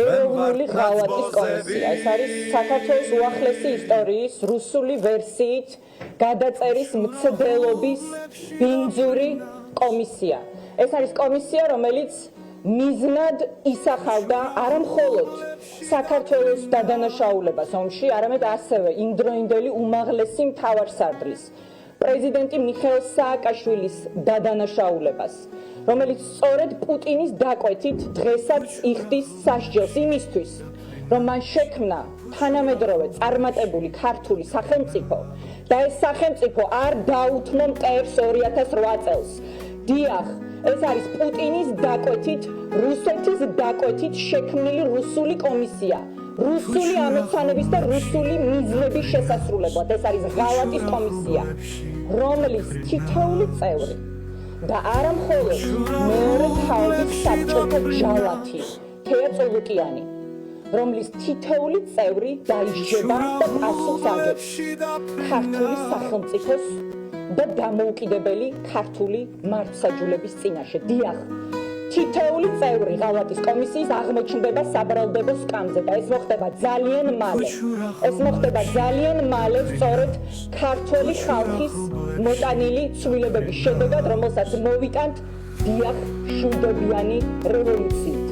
ეროვნული ღალატის კომისია. ეს არის საქართველოს უახლესი ისტორიის რუსული ვერსიით გადაწერის მცდელობის ბინძური კომისია. ეს არის კომისია, რომელიც მიზნად ისახავდა არა მხოლოდ საქართველოს დადანაშაულებას ომში, არამედ ასევე იმდროინდელი უმაღლესი მთავარსარდლის პრეზიდენტი მიხეილ სააკაშვილის დადანაშაულებას, რომელიც სწორედ პუტინის დაკვეთით დღესაც იხდის სასჯელს იმისთვის, რომ მან შექმნა თანამედროვე წარმატებული ქართული სახელმწიფო და ეს სახელმწიფო არ დაუთმო მტერს 2008 წელს. დიახ, ეს არის პუტინის დაკვეთით, რუსეთის დაკვეთით შექმნილი რუსული კომისია, რუსული ამოცანების და რუსული მიზნების შესასრულებლად. ეს არის ღალატის კომისია, რომლის თითოეული წევრი და არა მხოლოდ მეორე თავის საბჭოთა ჯალათი თეა წოლუკიანი, რომლის თითოეული წევრი დაისჯება და პასუხს აგებს ქართული სახელმწიფოს და დამოუკიდებელი ქართული მართლმსაჯულების წინაშე. დიახ, თითოეული წევრი ღალატის კომისიის აღმოჩნდება საბრალდებო სკამზე და ეს მოხდება ძალიან მალე. ეს მოხდება ძალიან მალე სწორედ ქართული ხალხის მოტანილი ცვლილებების შედეგად, რომელსაც მოვიტანთ დიახ, შვილდებიანი რევოლუცია.